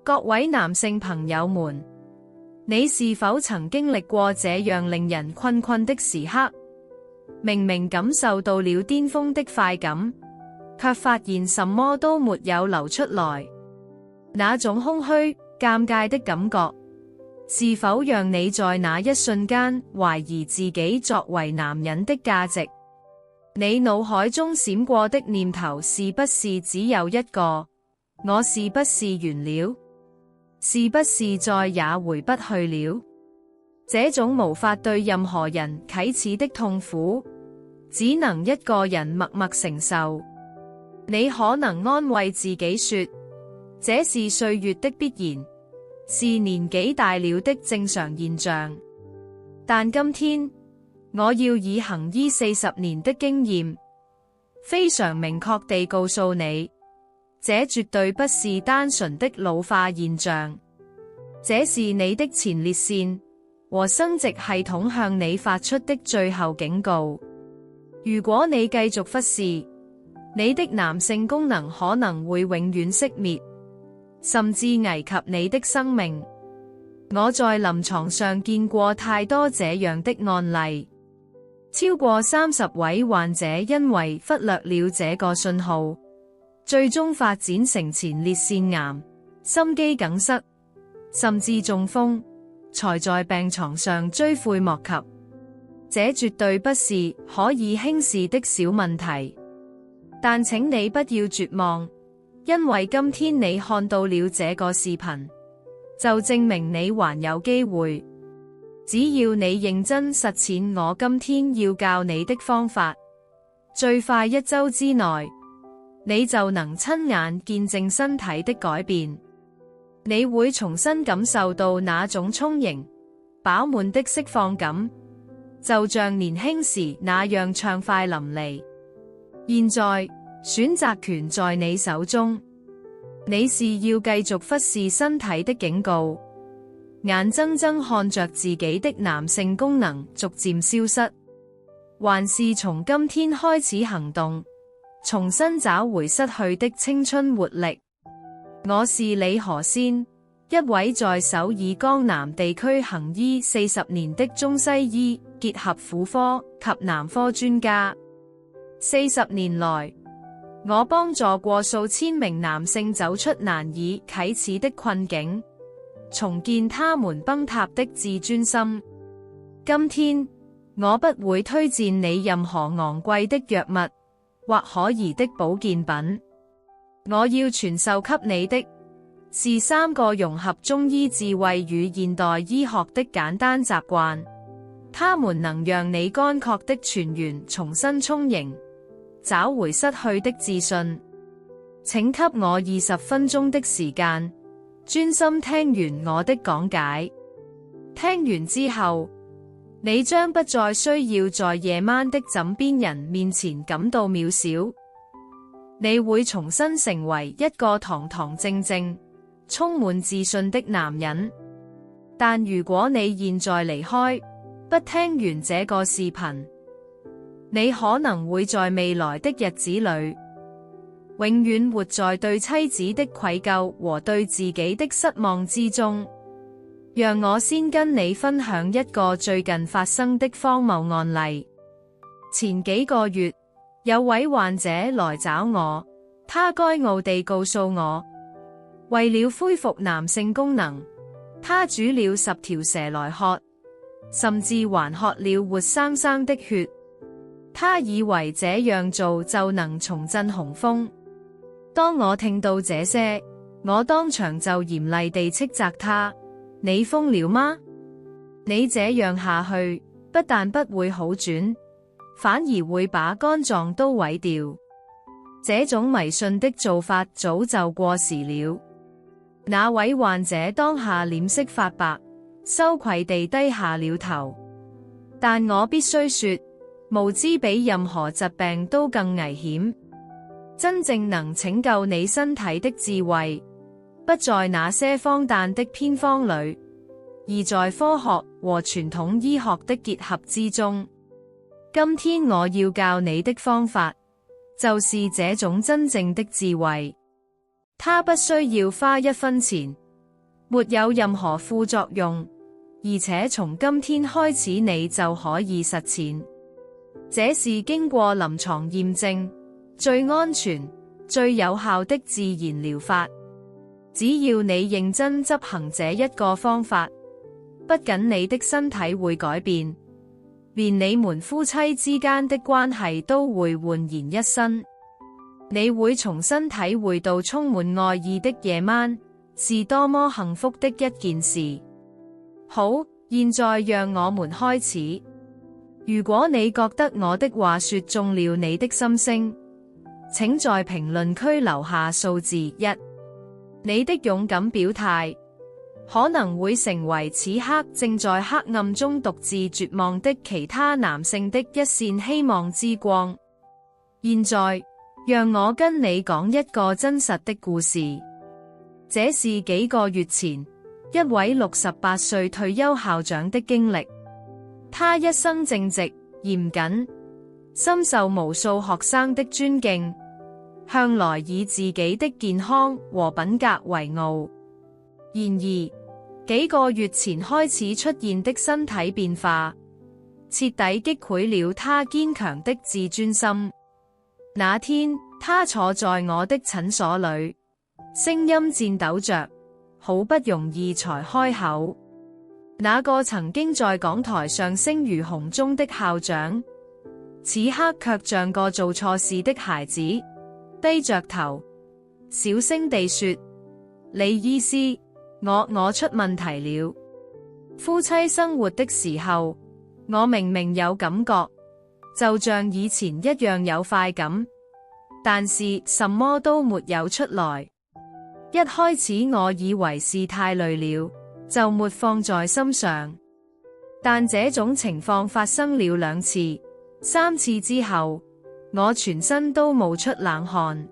各位男性朋友們，你是否曾經歷過這樣令人困的時刻？明明感受到了巔峰的快感，卻發現什麼都沒有流出來。那種空虛、尷尬的感覺，是否讓你在那一瞬間懷疑自己作為男人的價值？你腦海中閃過的念頭是不是只有一個？我是不是完了？是不是再也回不去了？這種無法對任何人啟齒的痛苦，只能一個人默默承受。你可能安慰自己說，這是歲月的必然，是年紀大了的正常現象。但今天，我要以行醫40年的經驗，非常明確地告訴你，這絕對不是單純的老化現象，這是你的前列腺和生殖系統向你發出的最後警告。如果你繼續忽視，你的男性功能可能會永遠熄滅，甚至危及你的生命。我在臨床上見過太多這樣的案例，超過30位患者因為忽略了這個信號，最終發展成前列腺癌、心肌梗塞，甚至中風，才在病床上追悔莫及。這絕對不是可以輕視的小問題。但請你不要絕望，因為今天你看到了這個視頻，就證明你還有機會。只要你認真實踐我今天要教你的方法，最快1週之內，你就能親眼見證身體的改變。你會重新感受到那種充盈、飽滿的釋放感，就像年輕時那樣暢快淋漓。現在，選擇權在你手中。你是要繼續忽視身體的警告，眼睜睜看着自己的男性功能逐漸消失，還是從今天開始行動，重新找回失去的青春活力？我是李荷仙，一位在首爾江南地區行醫40年的中西醫結合婦科及男科專家。40年來，我幫助過數千名男性走出難以啟齒的困境，重建他們崩塌的自尊心。今天，我不會推薦你任何昂貴的藥物或可疑的保健品。我要傳授給你的，是3個融合中醫智慧與現代醫學的簡單習慣，它們能讓你乾涸的泉源重新充盈，找回失去的自信。請給我20分鐘的時間，專心聽完我的講解。聽完之後，你將不再需要在夜晚的枕邊人面前感到渺小，你會重新成為一個堂堂正正、充滿自信的男人。但如果你現在離開，不聽完這個視頻，你可能會在未來的日子裏，永遠活在對妻子的愧疚和對自己的失望之中。讓我先跟你分享一個最近發生的荒謬案例。前幾個月，有位患者來找我，他驕傲地告訴我，為了恢復男性功能，他煮了10條蛇來喝，甚至還喝了活生生的血。他以為這樣做就能重振雄風。當我聽到這些，我當場就嚴厲地斥責他：你瘋了嗎？你這樣下去，不但不會好轉，反而會把肝臟都毀掉。這種迷信的做法早就過時了。那位患者當下臉色發白，羞愧地低下了頭。但我必須說，無知比任何疾病都更危險。真正能拯救你身體的智慧，不在那些荒誕的偏方裏，而在科學和傳統醫學的結合之中。今天我要教你的方法，就是這種真正的智慧。它不需要花1分錢，沒有任何副作用，而且從今天開始你就可以實踐。這是經過臨床驗證，最安全、最有效的自然療法。只要你認真執行這一個方法，不僅你的身體會改變，連你們夫妻之間的關係都會煥然一新。你會重新體會到充滿愛意的夜晚是多麼幸福的一件事。好，現在讓我們開始。如果你覺得我的話說中了你的心聲，請在評論區留下數字1。你的勇敢表態可能會成為此刻正在黑暗中獨自絕望的其他男性的一線希望之光。現在，讓我跟你講一個真實的故事。這是幾個月前，一位68歲退休校長的經歷。他一生正直、嚴謹，深受無數學生的尊敬，向來以自己的健康和品格為傲。然而，幾個月前開始出現的身體變化，徹底擊潰了他堅強的自尊心。那天，他坐在我的診所裏，聲音顫抖着，好不容易才開口。那個曾經在講台上聲如洪鐘的校長，此刻卻像個做錯事的孩子，低着頭，小聲地說：李醫師，我出問題了。夫妻生活的時候，我明明有感覺，就像以前一樣有快感，但是什麼都沒有出來。一開始我以為是太累了，就沒放在心上，但這種情況發生了2次、3次之後，我全身都冒出冷汗，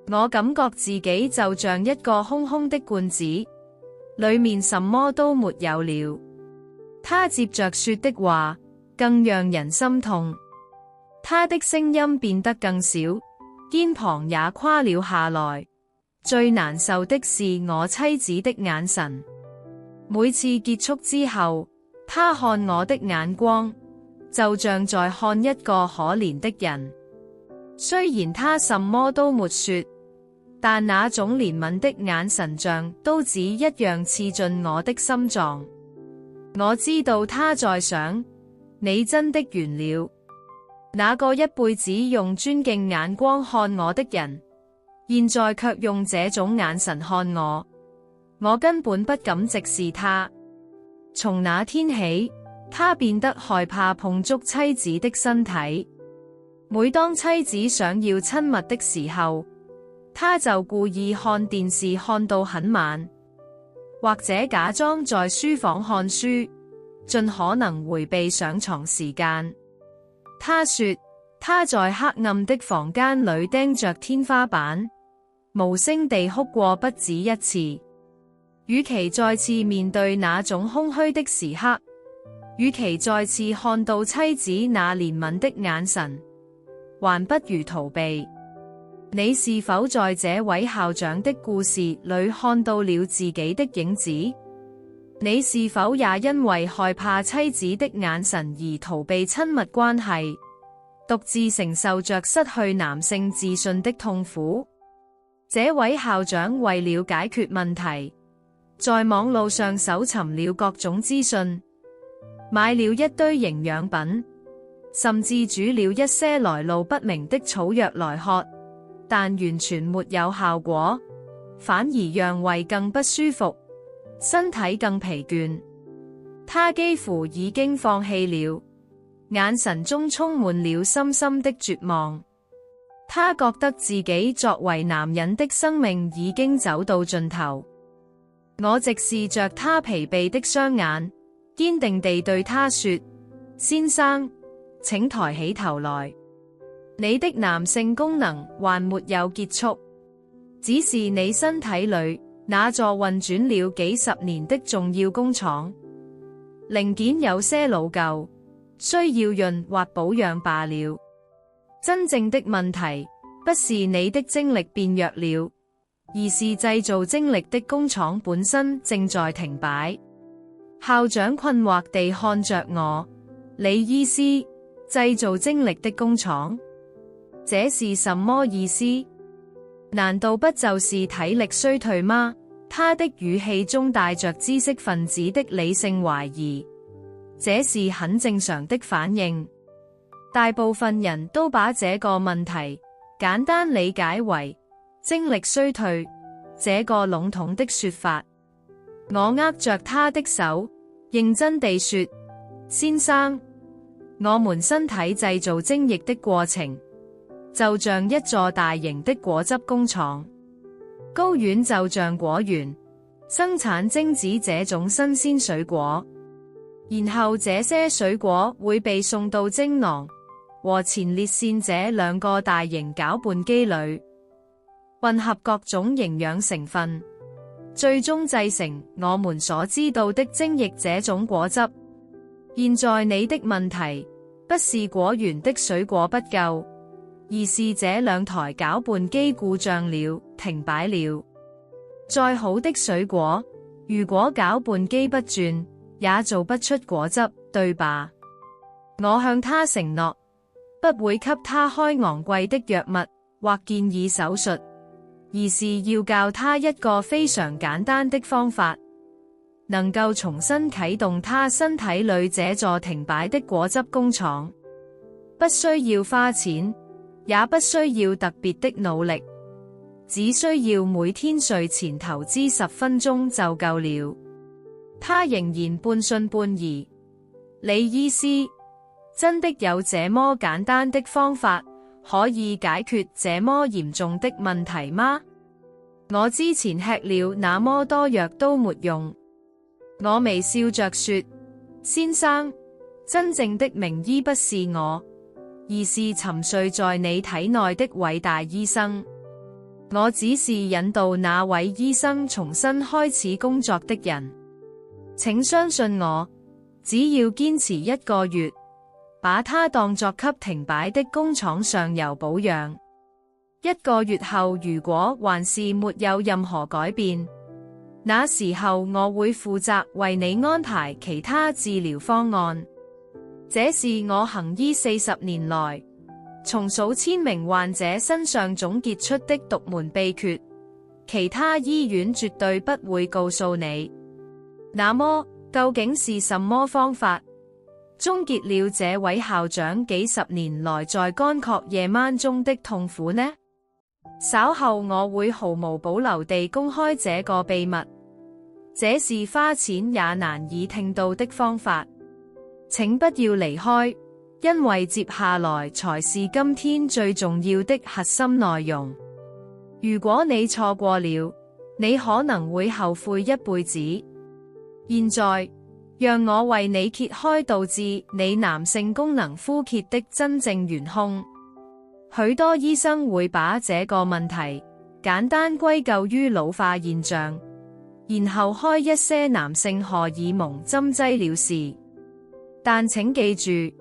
我感覺自己就像一個空空的罐子，裏面什麼都沒有了。他接着說的話更讓人心痛，他的聲音變得更小，肩膀也垮了下來。最難受的是我妻子的眼神。每次結束之後，他看我的眼光，就像在看一個可憐的人。雖然他什麼都沒說，但那種憐憫的眼神像刀子一樣刺進我的心臟。我知道他在想：你真的完了。那個一輩子用尊敬眼光看我的人，現在卻用這種眼神看我。我根本不敢直視他。從那天起，他變得害怕碰觸妻子的身體。每當妻子想要親密的時候，他就故意看電視看到很晚，或者假裝在書房看書，盡可能迴避上床時間。他說，他在黑暗的房間裏盯着天花板，無聲地哭過不止一次。與其再次面對那種空虛的時刻，與其再次看到妻子那憐憫的眼神，還不如逃避。你是否在這位校長的故事裏看到了自己的影子？你是否也因為害怕妻子的眼神而逃避親密關係，獨自承受着失去男性自信的痛苦？這位校長為了解決問題，在網路上搜尋了各種資訊，買了一堆營養品，甚至煮了一些來路不明的草藥來喝，但完全沒有效果，反而讓胃更不舒服，身體更疲倦。他幾乎已經放棄了，眼神中充滿了深深的絕望。他覺得自己作為男人的生命已經走到盡頭。我直視着他疲憊的雙眼，堅定地對他說：先生，請抬起頭來，你的男性功能還沒有結束，只是你身體裏那座運轉了幾十年的重要工廠，零件有些老舊，需要潤或保養罷了。真正的問題不是你的精力變弱了，而是製造精力的工廠本身正在停擺。校長困惑地看着我，你意思製造精力的工廠？這是什麼意思？難道不就是體力衰退嗎？他的語氣中帶着知識分子的理性懷疑。這是很正常的反應。大部分人都把這個問題簡單理解為精力衰退這個籠統的說法。我握着他的手，認真地說：先生，我們身體製造精液的過程，就像一座大型的果汁工廠。睾丸就像果園，生產精子這種新鮮水果，然後這些水果會被送到精囊和前列腺這兩個大型攪拌機裏，混合各種營養成分，最終製成我們所知道的精液這種果汁。現在你的問題不是果園的水果不夠，而是這兩台攪拌機故障了，停擺了。再好的水果，如果攪拌機不轉，也做不出果汁，對吧？我向他承諾，不會給他開昂貴的藥物或建議手術，而是要教他一個非常簡單的方法，能夠重新啟動他身體裏這座停擺的果汁工廠。不需要花錢，也不需要特別的努力，只需要每天睡前投資10分鐘就夠了。他仍然半信半疑。你意思真的有這麼簡單的方法可以解決這麼嚴重的問題嗎？我之前吃了那麼多藥都沒用。我微笑着說：先生，真正的名醫不是我，而是沉睡在你體內的偉大醫生。我只是引導那位醫生重新開始工作的人。請相信我，只要堅持1個月，把它當作給停擺的工廠上油保養。1個月後，如果還是沒有任何改變，那時候我會負責為你安排其他治療方案。這是我行醫40年來，從數千名患者身上總結出的獨門秘訣，其他醫院絕對不會告訴你。那麼，究竟是什麼方法終結了這位校長幾十年來在乾涸夜晚中的痛苦呢？稍後我會毫無保留地公開這個秘密，這是花錢也難以聽到的方法。請不要離開，因為接下來才是今天最重要的核心內容。如果你錯過了，你可能會後悔一輩子。現在，讓我為你揭開導致你男性功能枯竭的真正元兇。許多醫生會把這個問題簡單歸咎於老化現象，然後開一些男性荷爾蒙針劑了事。但請記住，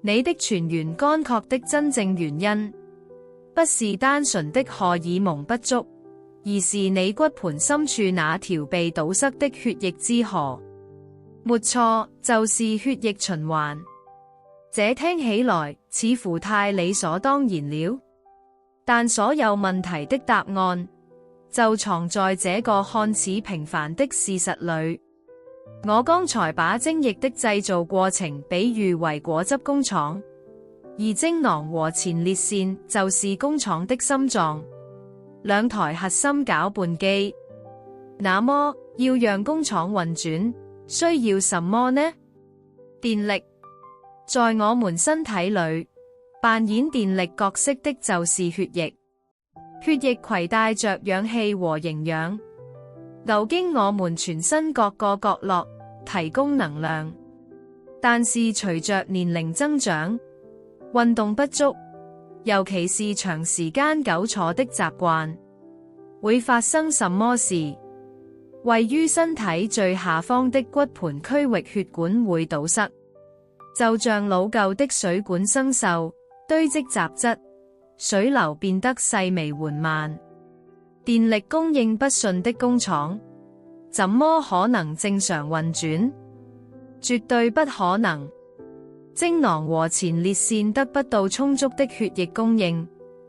你的全員乾涸的真正原因，不是單純的荷爾蒙不足，而是你骨盆深處那條被堵塞的血液之河。沒錯，就是血液循環。這聽起來似乎太理所當然了，但所有問題的答案就藏在這個看似平凡的事實裏。我剛才把精液的製造過程比喻為果汁工廠，而精囊和前列腺就是工廠的心臟，兩台核心攪拌機。那麼，要讓工廠運轉，需要什麼呢？電力。在我們身體裏，扮演電力角色的就是血液。血液攜帶着氧氣和營養，流經我們全身各個角落，提供能量。但是隨着年齡增長，運動不足，尤其是長時間久坐的習慣，會發生什麼事？位於身體最下方的骨盆區域血管會堵塞，就像老舊的水管生鏽，堆積雜質，水流變得細微緩慢。電力供應不順的工廠，怎麼可能正常運轉？絕對不可能。精囊和前列腺得不到充足的血液供應，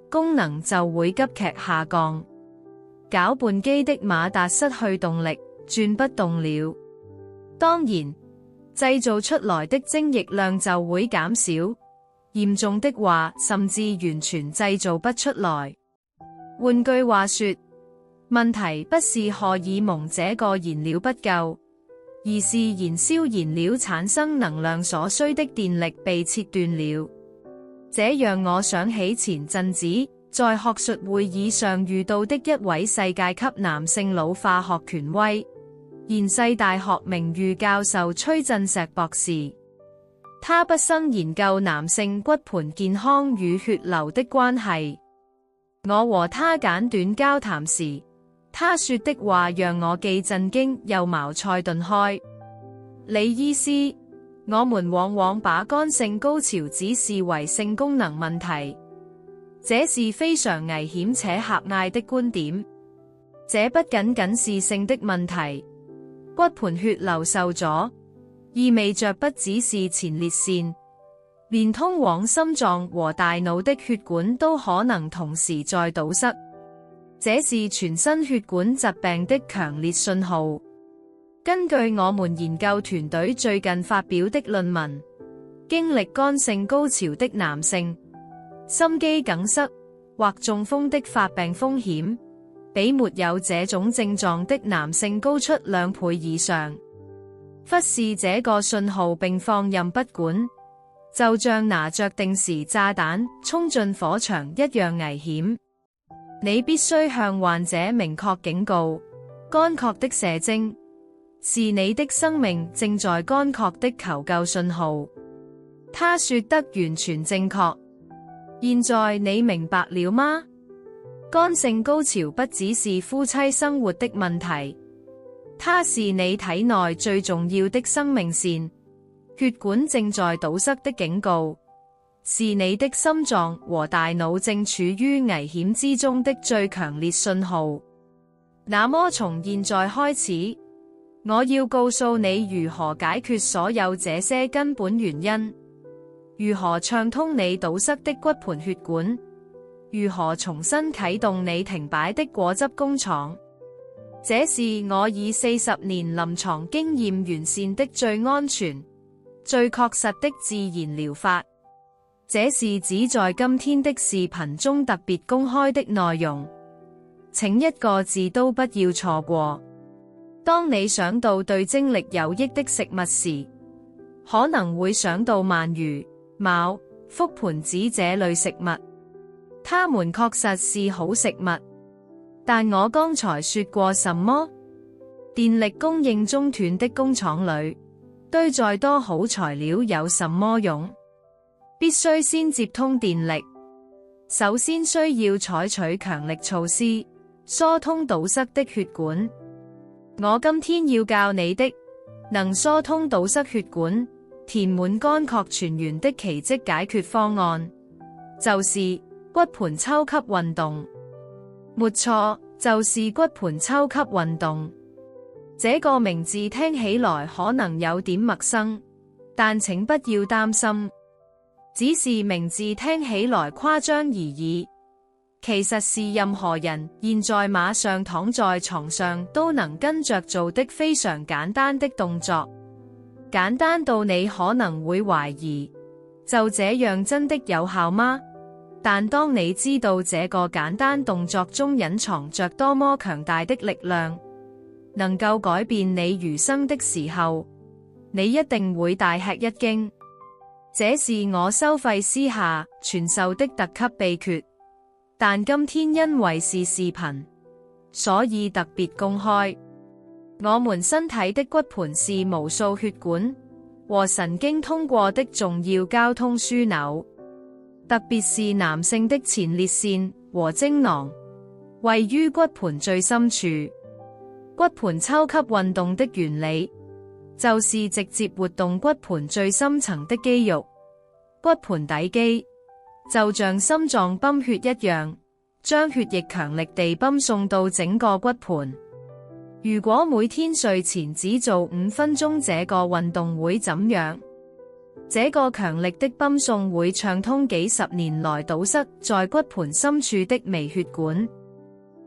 功能就會急劇下降。攪拌機的馬達失去動力，轉不動了。當然，製造出來的精液量就會減少，嚴重的話甚至完全製造不出來。換句話說，問題不是荷爾蒙這個燃料不夠，而是燃燒燃料產生能量所需的電力被切斷了。這讓我想起前陣子在學術會議上遇到的一位世界級男性腦化學權威，延世大學名譽教授崔振石博士。他畢生研究男性骨盆健康與血流的關係。我和他簡短交談時，他說的話讓我既震驚又茅塞頓開。李醫師，我們往往把乾性高潮只視為性功能問題，這是非常危險且狹隘的觀點。這不僅僅是性的問題，骨盆血流受阻，意味着不只是前列腺，連通往心臟和大腦的血管都可能同時在堵塞。這是全身血管疾病的強烈信號。根據我們研究團隊最近發表的論文，經歷乾性高潮的男性，心肌梗塞或中風的發病風險，比沒有這種症狀的男性高出2倍以上。忽視這個信號並放任不管，就像拿着定時炸彈衝進火場一樣危險。你必須向患者明確警告，乾涸的射精是你的生命正在乾涸的求救信號。他說得完全正確。現在你明白了嗎？乾性高潮不只是夫妻生活的問題，它是你體內最重要的生命線，血管正在堵塞的警告。是你的心臟和大腦正處於危險之中的最強烈信號。那麼從現在開始，我要告訴你如何解決所有這些根本原因，如何暢通你堵塞的骨盆血管，如何重新啟動你停擺的果汁工廠。這是我以40年臨床經驗完善的最安全、最確實的自然療法。這是指在今天的視頻中特別公開的內容，請一個字都不要錯過。當你想到對精力有益的食物時，可能會想到鰻魚、牡、覆盆子這類食物，它們確實是好食物。但我剛才說過什麼？電力供應中斷的工廠裏，堆再多好材料有什麼用？必須先接通電力，首先需要採取強力措施，疏通堵塞的血管。我今天要教你的，能疏通堵塞血管、填滿乾涸泉源的奇蹟解決方案，就是骨盆抽吸運動。沒錯，就是骨盆抽吸運動。這個名字聽起來可能有點陌生，但請不要擔心。只是名字聽起來誇張而已，其實是任何人現在馬上躺在床上都能跟着做的非常簡單的動作，簡單到你可能會懷疑，就這樣真的有效嗎？但當你知道這個簡單動作中隱藏着多麼強大的力量，能夠改變你餘生的時候，你一定會大吃一驚。這是我收費私下傳授的特級秘訣，但今天因為是視頻，所以特別公開。我們身體的骨盆是無數血管和神經通過的重要交通樞紐，特別是男性的前列腺和精囊，位於骨盆最深處。骨盆抽吸運動的原理，就是直接活動骨盆最深層的肌肉，骨盆底肌，就像心臟泵血一樣，將血液強力地泵送到整個骨盆。如果每天睡前只做5分鐘這個運動會怎樣？這個強力的泵送會暢通幾十年來堵塞在骨盆深處的微血管，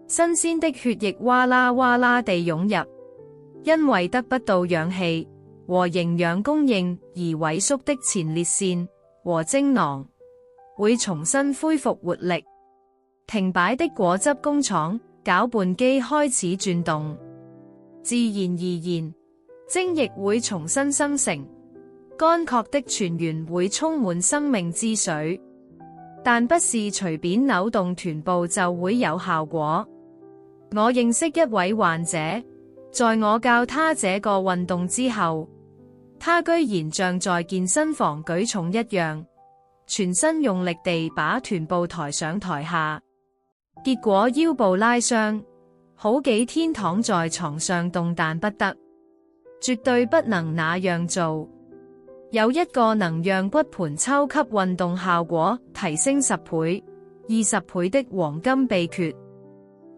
新鮮的血液嘩啦嘩啦地湧入，因為得不到氧氣和營養供應而萎縮的前列腺和精囊會重新恢復活力。停擺的果汁工廠攪拌機開始轉動，自然而然，精液會重新生成，乾涸的泉源會充滿生命之水。但不是隨便扭動臀部就會有效果。我認識一位患者，在我教他這個運動之後，他居然像在健身房舉重一樣，全身用力地把臀部抬上抬下，結果腰部拉傷，好幾天躺在床上動彈不得。絕對不能那樣做。有一個能讓骨盆抽吸運動效果提升10倍、20倍的黃金秘訣，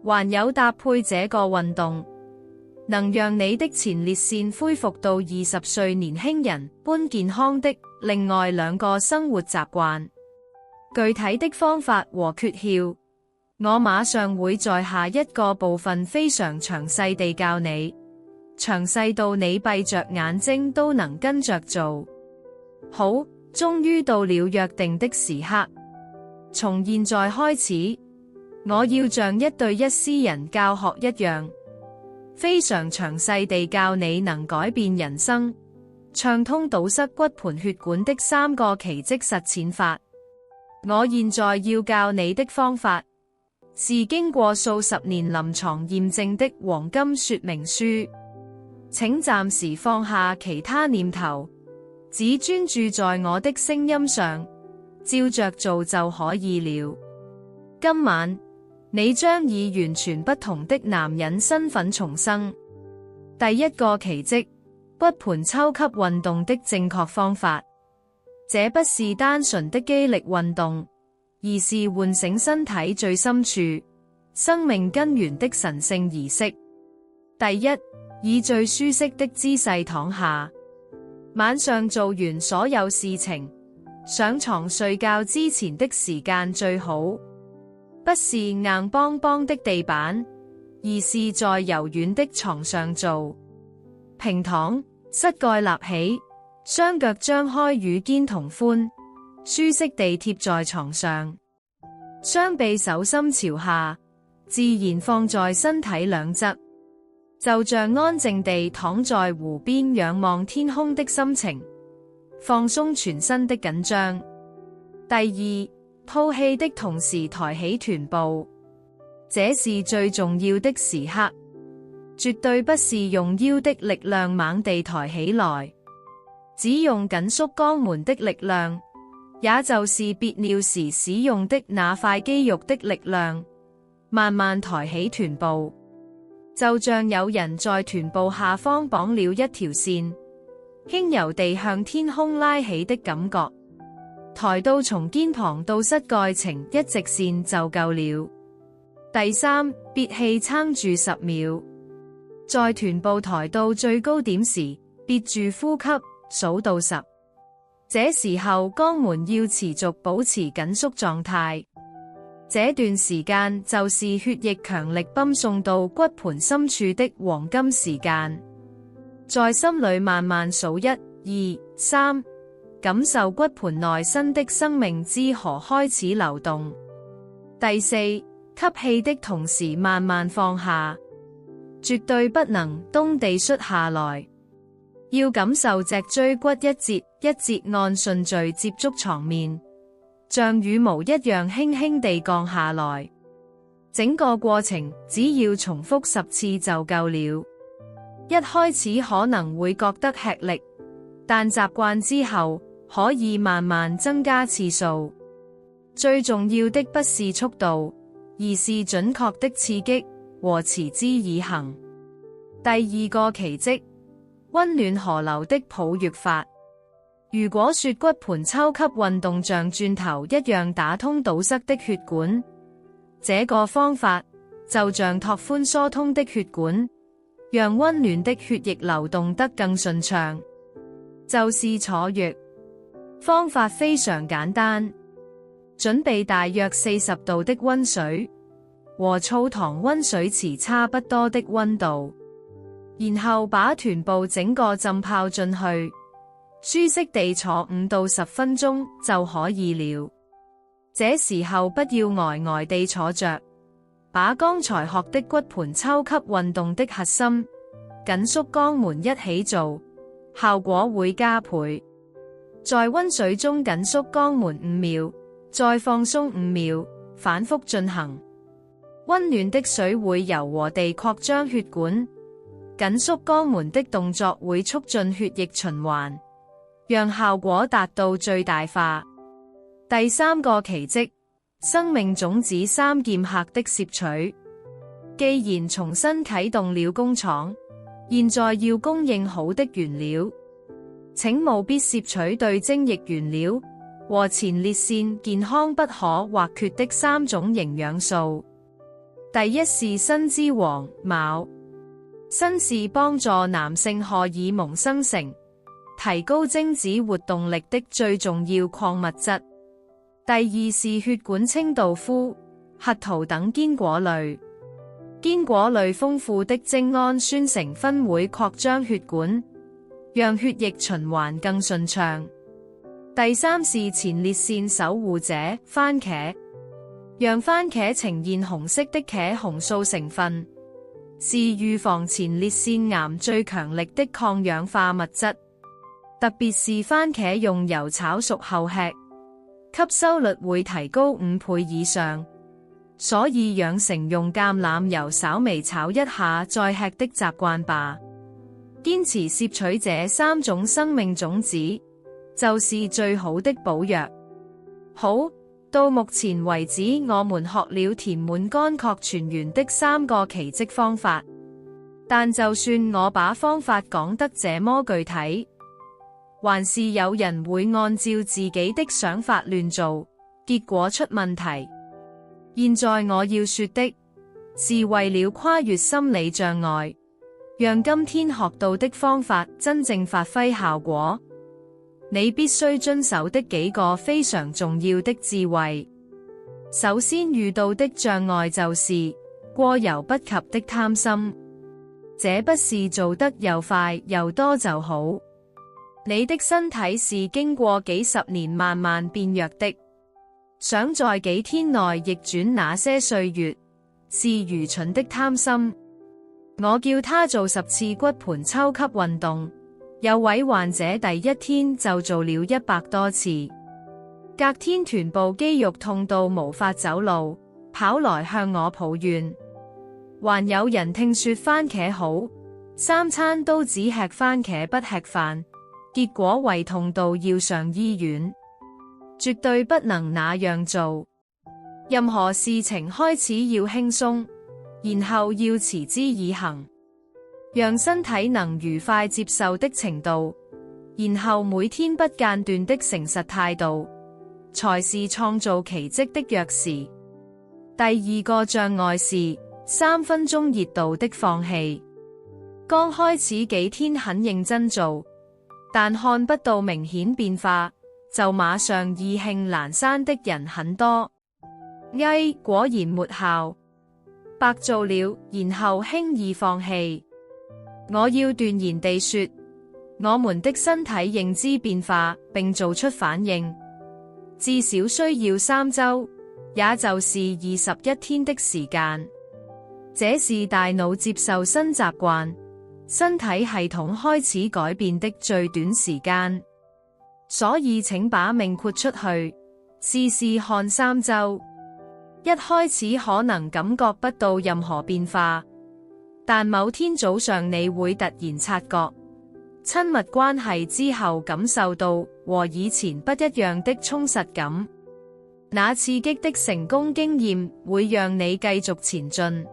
還有搭配這個運動，能讓你的前列腺恢復到20歲年輕人般健康的另外2個生活習慣。具體的方法和訣竅，我馬上會在下一個部分非常詳細地教你，詳細到你閉着眼睛都能跟着做。好，終於到了約定的時刻。從現在開始，我要像1對1私人教學一樣，非常詳細地教你能改變人生、暢通堵塞骨盆血管的3個奇蹟實踐法。我現在要教你的方法，是經過數十年臨床驗證的黃金說明書。請暫時放下其他念頭，只專注在我的聲音上，照着做就可以了。今晚，你將以完全不同的男人身份重生。第一個奇蹟，骨盆抽吸運動的正確方法。這不是單純的肌力運動，而是喚醒身體最深處、生命根源的神聖儀式。第一，以最舒適的姿勢躺下。晚上做完所有事情，上床睡覺之前的時間最好，不是硬邦邦的地板，而是在柔軟的床上做。平躺，膝蓋立起，雙腳張開與肩同寬，舒適地貼在床上，雙臂手心朝下，自然放在身體兩側。就像安靜地躺在湖邊仰望天空的心情，放鬆全身的緊張。第二，吐氣的同時抬起臀部，這是最重要的時刻，絕對不是用腰的力量猛地抬起來，只用緊縮肛門的力量，也就是憋尿時使用的那塊肌肉的力量，慢慢抬起臀部。就像有人在臀部下方綁了一條線，輕柔地向天空拉起的感覺，抬到從肩膀到膝蓋呈一直線就夠了。第三，憋氣撐住10秒，在臀部抬到最高點時，憋住呼吸，數到10。這時候肛門要持續保持緊縮狀態。這段時間就是血液強力泵送到骨盆深處的黃金時間。在心裏慢慢數1、2、3，感受骨盆內新的生命之河開始流動。第四，吸氣的同時慢慢放下，絕對不能咚地摔下來，要感受脊椎骨一節一節按順序接觸床面，像羽毛一樣輕輕地降下來。整個過程只要重複10次就夠了。一開始可能會覺得吃力，但習慣之後可以慢慢增加次數。最重要的不是速度，而是準確的刺激和持之以恆。第二個奇蹟，溫暖河流的抱月法。如果說骨盆抽吸運動像鑽頭一樣打通堵塞的血管，這個方法就像拓寬疏通的血管，讓溫暖的血液流動得更順暢。就是坐月。方法非常簡單，準備大約40度的溫水，和澡堂溫水池差不多的溫度，然後把臀部整個浸泡進去，舒適地坐5到10分鐘就可以了。這時候不要呆呆地坐着，把剛才學的骨盆抽吸運動的核心、緊縮肛門一起做，效果會加倍。在溫水中緊縮肛門5秒，再放鬆5秒，反覆進行。溫暖的水會柔和地擴張血管，緊縮肛門的動作會促進血液循環，讓效果達到最大化。第3個奇蹟，生命種子3劍客的攝取。既然重新啟動了工廠，現在要供應好的原料，請務必攝取對精液原料和前列腺健康不可或缺的3種營養素。第一是新之王牡，新是幫助男性荷爾蒙生成、提高精子活動力的最重要礦物質。第二是血管清道夫、核桃等堅果類，堅果類豐富的精氨酸成分會擴張血管，讓血液循環更順暢。第三是前列腺守護者番茄，讓番茄呈現紅色的茄紅素成分，是預防前列腺癌最強力的抗氧化物質。特別是番茄用油炒熟後吃，吸收率會提高5倍以上，所以養成用橄欖油稍微炒一下再吃的習慣吧。堅持攝取這3種生命種子，就是最好的補藥。好，到目前為止我們學了填滿乾涸泉源的3個奇蹟方法，但就算我把方法講得這麼具體，還是有人會按照自己的想法亂做，結果出問題。現在我要說的是，為了跨越心理障礙，讓今天學到的方法真正發揮效果，你必須遵守的幾個非常重要的智慧。首先遇到的障礙就是過猶不及的貪心，這不是做得又快又多就好。你的身體是經過幾十年慢慢變弱的，想在幾天內逆轉那些歲月，是愚蠢的貪心。我叫他做10次骨盆抽吸運動，有位患者第一天就做了100多次，隔天臀部肌肉痛到無法走路，跑來向我抱怨。還有人聽說番茄好，3餐都只吃番茄不吃飯，結果胃痛到要上醫院。絕對不能那樣做，任何事情開始要輕鬆，然後要持之以恆，讓身體能愉快接受的程度，然後每天不間斷的誠實態度，才是創造奇蹟的鑰匙。第二個障礙是3分鐘熱度的放棄。剛開始幾天很認真做，但看不到明顯變化，就馬上意興闌珊的人很多。果然沒效，白做了，然後輕易放棄。我要斷然地說，我們的身體認知變化並做出反應，至少需要3週，也就是21天的時間。這是大腦接受新習慣、身體系統開始改變的最短時間。所以請把命豁出去，試試看3週。一開始可能感覺不到任何變化，但某天早上你會突然察覺，親密關係之後感受到和以前不一樣的充實感。那刺激的成功經驗會讓你繼續前進。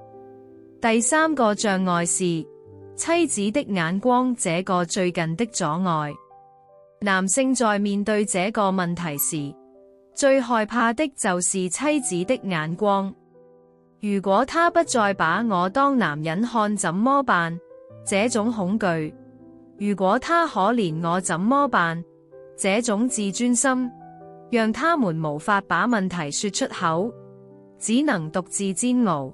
第3個障礙是妻子的眼光，這個最近的阻礙。男性在面對這個問題時，最害怕的就是妻子的眼光。如果他不再把我當男人看怎麼辦？這種恐懼。如果他可憐我怎麼辦？這種自尊心，讓他們無法把問題說出口，只能獨自煎熬。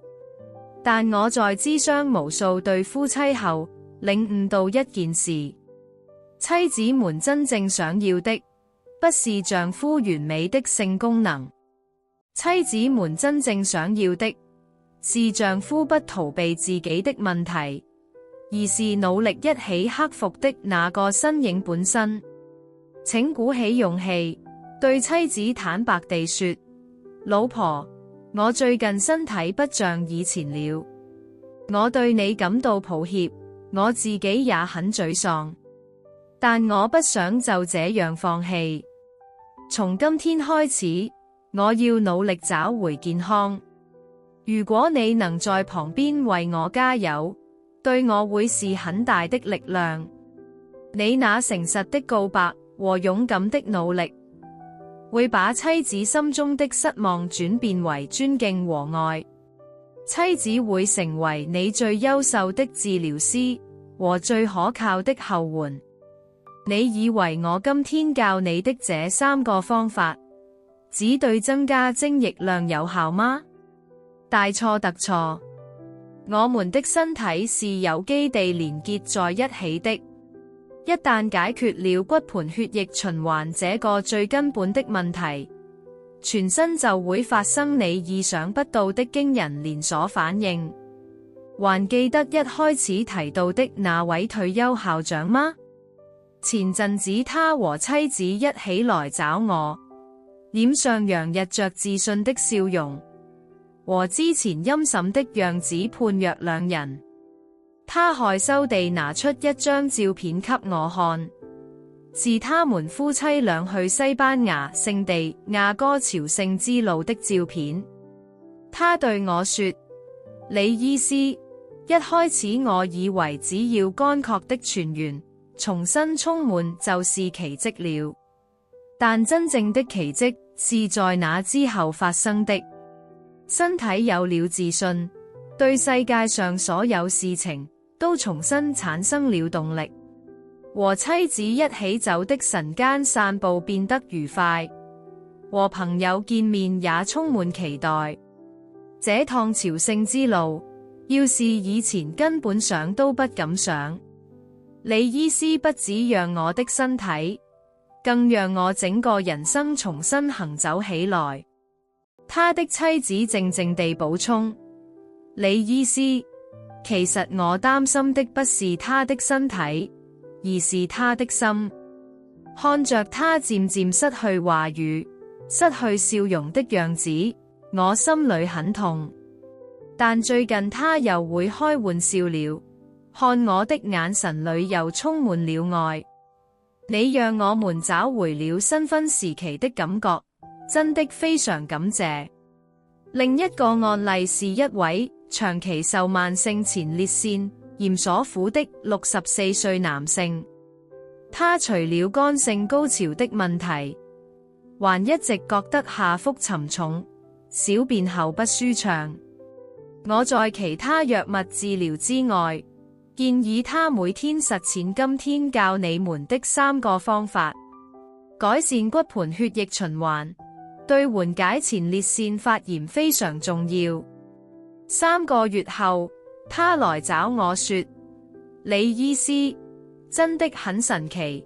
但我在諮商無數對夫妻後，領悟到一件事：妻子們真正想要的，不是丈夫完美的性功能，妻子們真正想要的，是丈夫不逃避自己的問題，而是努力一起克服的那個身影本身。請鼓起勇氣，對妻子坦白地說：老婆，我最近身體不像以前了，我對你感到抱歉，我自己也很沮喪，但我不想就這樣放棄。從今天開始，我要努力找回健康。如果你能在旁邊為我加油，對我會是很大的力量。你那誠實的告白和勇敢的努力，會把妻子心中的失望轉變為尊敬和愛。妻子會成為你最優秀的治療師和最可靠的後援。你以為我今天教你的這3個方法，只對增加精液量有效嗎？大錯特錯！我們的身體是有機地連結在一起的，一旦解決了骨盆血液循環這個最根本的問題，全身就會發生你意想不到的驚人連鎖反應。還記得一開始提到的那位退休校長嗎？前陣子他和妻子一起來找我，臉上洋溢着自信的笑容，和之前陰森的樣子判若兩人。他害羞地拿出一張照片給我看，是他們夫妻倆去西班牙聖地亞哥朝聖之路的照片。他對我說：李醫師，一開始我以為只要乾涸的泉源重新充滿就是奇蹟了，但真正的奇蹟是在那之後發生的。身體有了自信，對世界上所有事情都重新產生了動力。和妻子一起走的晨間散步變得愉快，和朋友見面也充滿期待。這趟朝聖之路，要是以前根本想都不敢想。李醫師不只讓我的身體，更讓我整個人生重新行走起來。他的妻子靜靜地補充：李醫師，其實我擔心的不是他的身體，而是他的心。看着他漸漸失去話語、失去笑容的樣子，我心裏很痛。但最近他又會開玩笑了，看我的眼神裏又充滿了愛。你讓我們找回了新婚時期的感覺，真的非常感謝。另一個案例是一位長期受慢性前列腺炎所苦的64歲男性，他除了乾性高潮的問題，還一直覺得下腹沉重，小便後不舒暢。我在其他藥物治療之外，建議他每天實踐今天教你們的3個方法，改善骨盆血液循環，對緩解前列腺發炎非常重要。3個月後，他來找我說：李醫師，真的很神奇，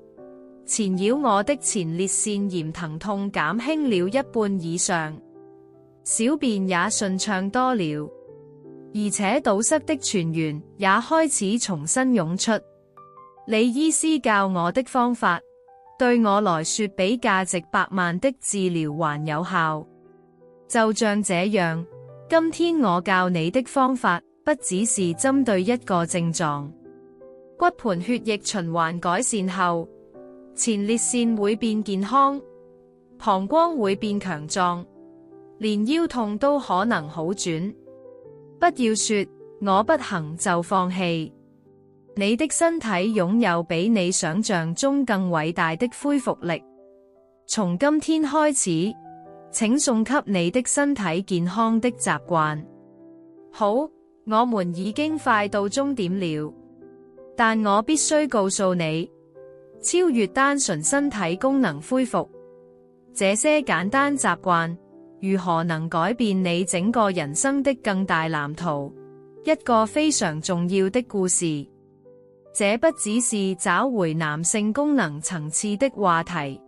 纏繞我的前列腺炎疼痛減輕了一半以上，小便也順暢多了，而且堵塞的泉源也開始重新湧出。李醫師教我的方法，對我來說比價值100萬的治療還有效。就像這樣，今天我教你的方法不只是針對一個症狀。骨盆血液循環改善後，前列腺會變健康，膀胱會變強壯，連腰痛都可能好轉。不要說我不行就放棄，你的身體擁有比你想象中更偉大的恢復力。從今天開始，請送給你的身體健康的習慣。好，我們已經快到終點了，但我必須告訴你，超越單純身體功能恢復，這些簡單習慣如何能改變你整個人生的更大藍圖，一個非常重要的故事。這不只是找回男性功能層次的話題，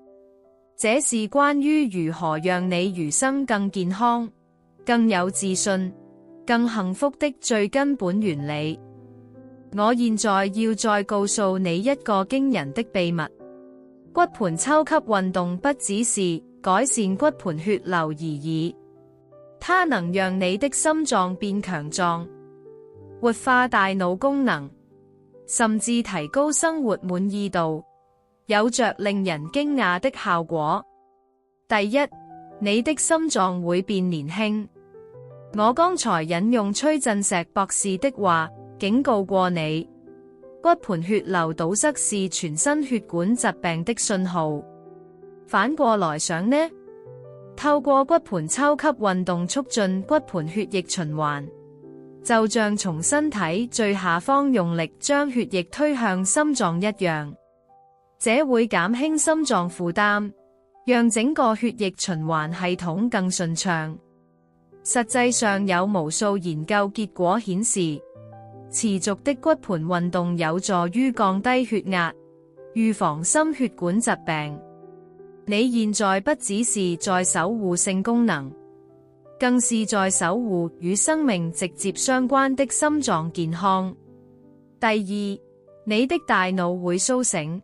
這是關於如何讓你餘生更健康、更有自信、更幸福的最根本原理。我現在要再告訴你一個驚人的秘密：骨盆抽吸運動不只是改善骨盆血流而已，它能讓你的心臟變強壯，活化大腦功能，甚至提高生活滿意度，有着令人驚訝的效果。第一，你的心臟會變年輕。我剛才引用崔振石博士的話，警告過你，骨盆血流堵塞是全身血管疾病的信號。反過來想呢？透過骨盆抽吸運動促進骨盆血液循環，就像從身體最下方用力將血液推向心臟一樣，這會減輕心臟負擔，讓整個血液循環系統更順暢。實際上有無數研究結果顯示，持續的骨盆運動有助於降低血壓，預防心血管疾病。你現在不只是在守護性功能，更是在守護與生命直接相關的心臟健康。第二，你的大腦會甦醒。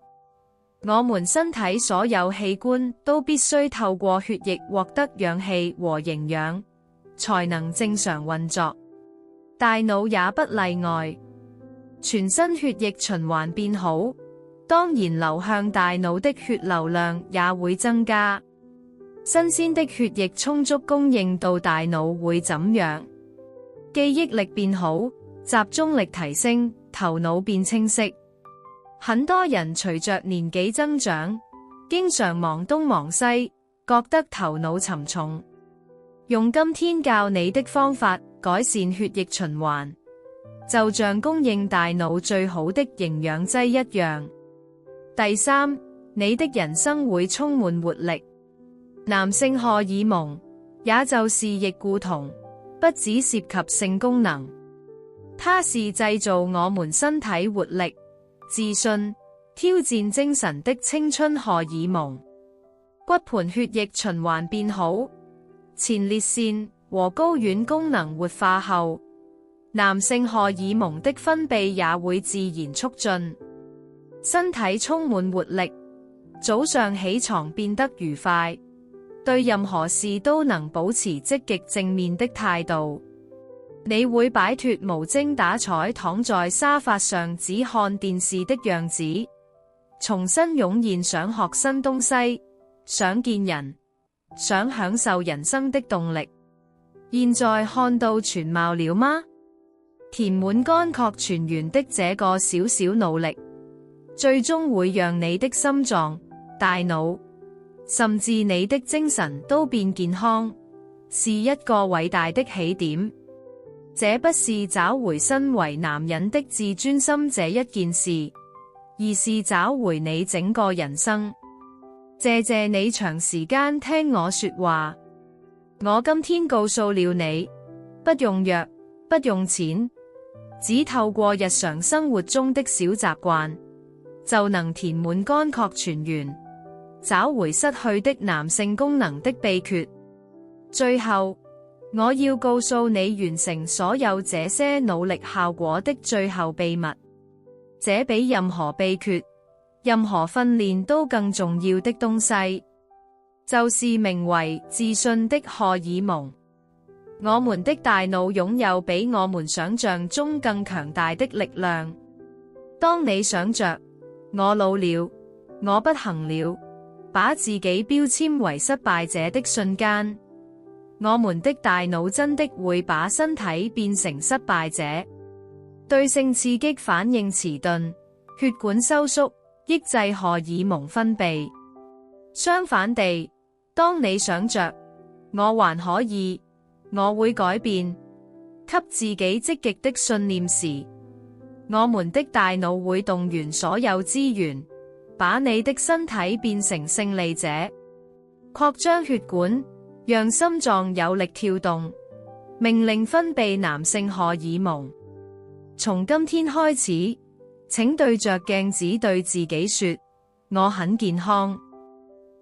我們身體所有器官都必須透過血液獲得氧氣和營養，才能正常運作。大腦也不例外。全身血液循環變好，當然流向大腦的血流量也會增加。新鮮的血液充足供應到大腦會怎樣？記憶力變好，集中力提升，頭腦變清晰。很多人隨着年紀增長，經常忙東忙西，覺得頭腦沉重。用今天教你的方法改善血液循環，就像供應大腦最好的營養劑一樣。第三，你的人生會充滿活力。男性荷爾蒙，也就是睾固酮，不只涉及性功能，它是製造我們身體活力、自信、挑戰精神的青春荷爾蒙。骨盆血液循環變好，前列腺和睾丸功能活化後，男性荷爾蒙的分泌也會自然促進，身體充滿活力，早上起床變得愉快，對任何事都能保持積極正面的態度。你會擺脫無精打采躺在沙發上只看電視的樣子，重新湧現想學新東西、想見人、想享受人生的動力。現在看到全貌了嗎？填滿乾涸泉源的這個小小努力，最終會讓你的心臟、大腦，甚至你的精神都變健康，是一個偉大的起點。這不是找回身為男人的自尊心這一件事，而是找回你整個人生。謝謝你長時間聽我說話。我今天告訴了你，不用藥，不用錢，只透過日常生活中的小習慣，就能填滿乾涸泉源，找回失去的男性功能的秘訣。最後，我要告訴你完成所有這些努力效果的最後秘密，這比任何秘訣、任何訓練都更重要的東西，就是名為自信的荷爾蒙。我們的大腦擁有比我們想象中更強大的力量。當你想着我老了，我不行了，把自己標籤為失敗者的瞬間，我們的大腦真的會把身體變成失敗者。對性刺激反應遲鈍，血管收縮，抑制荷爾蒙分泌。相反地，當你想着我還可以，我會改變，給自己積極的信念時，我們的大腦會動員所有資源，把你的身體變成勝利者，擴張血管，讓心臟有力跳動，命令分泌男性荷爾蒙。從今天開始，請對着鏡子對自己說：我很健康，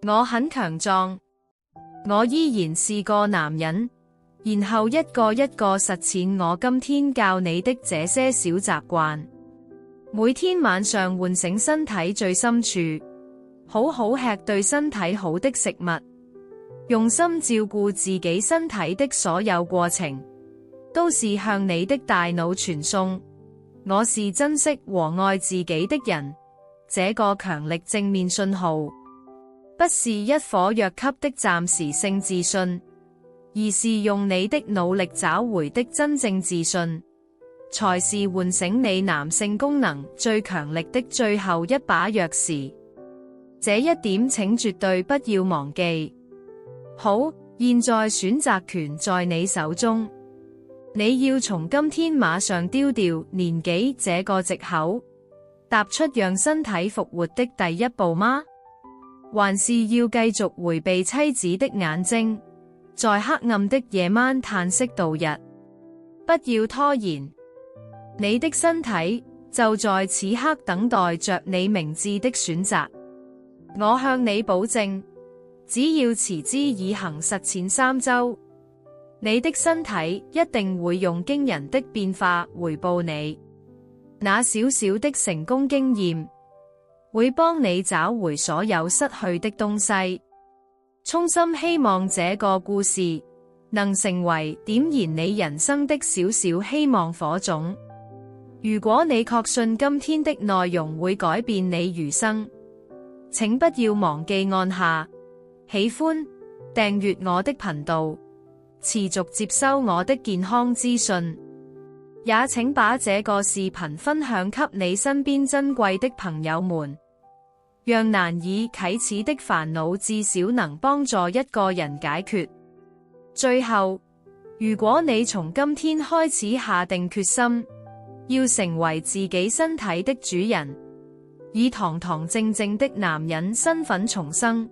我很強壯，我依然是個男人。然後一個一個實踐我今天教你的這些小習慣。每天晚上喚醒身體最深處，好好吃對身體好的食物，用心照顧自己身體的所有過程，都是向你的大腦傳送我是珍惜和愛自己的人這個強力正面信號，不是一顆藥級的暫時性自信，而是用你的努力找回的真正自信，才是喚醒你男性功能最強力的最後一把鑰匙。這一點請絕對不要忘記。好，現在選擇權在你手中。你要從今天馬上丟掉年紀這個藉口，踏出讓身體復活的第一步嗎？還是要繼續迴避妻子的眼睛，在黑暗的夜晚嘆息度日？不要拖延，你的身體就在此刻等待着你明智的選擇。我向你保證，只要持之以恆實踐3週，你的身體一定會用驚人的變化回報你。那小小的成功經驗，會幫你找回所有失去的東西。衷心希望這個故事能成為點燃你人生的小小希望火種。如果你確信今天的內容會改變你餘生，請不要忘記按下喜歡，訂閱我的頻道，持續接收我的健康資訊。也請把這個視頻分享給你身邊珍貴的朋友們，讓難以啟齒的煩惱至少能幫助一個人解決。最後，如果你從今天開始下定決心，要成為自己身體的主人，以堂堂正正的男人身份重生，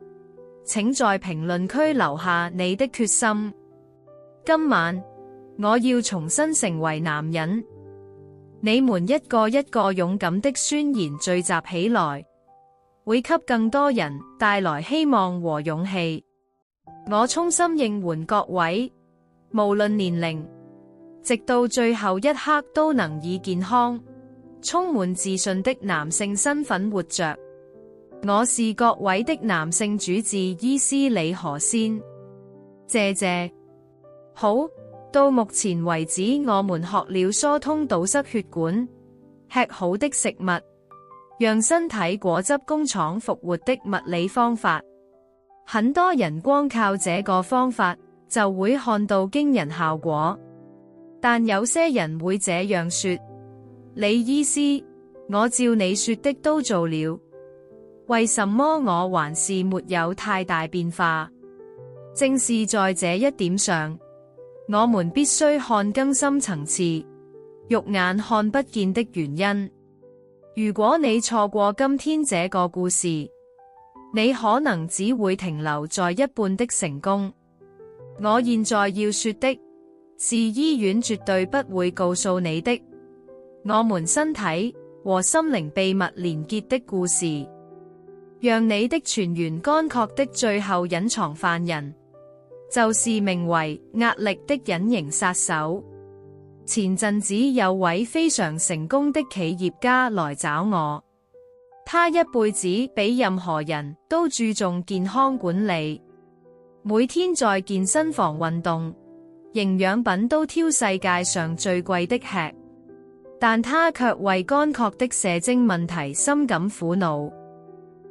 請在評論區留下你的決心。今晚，我要重新成為男人。你們一個一個勇敢的宣言聚集起來，會給更多人帶來希望和勇氣。我衷心應援各位，無論年齡，直到最後一刻都能以健康、充滿自信的男性身份活着。我是各位的男性主治醫師李何仙。謝謝。好，到目前為止，我們學了疏通堵塞血管、吃好的食物、讓身體果汁工廠復活的物理方法。很多人光靠這個方法就會看到驚人效果，但有些人會這樣說：李醫師，我照你說的都做了，為什麼我還是沒有太大變化？正是在這一點上，我們必須看更深層次，肉眼看不見的原因。如果你錯過今天這個故事，你可能只會停留在一半的成功。我現在要說的是，醫院絕對不會告訴你的，我們身體和心靈秘密連結的故事。讓你的全員乾涸的最後隱藏犯人，就是名為壓力的隱形殺手。前陣子有位非常成功的企業家來找我，他一輩子比任何人都注重健康管理，每天在健身房運動，營養品都挑世界上最貴的吃，但他卻為乾涸的射精問題深感苦惱。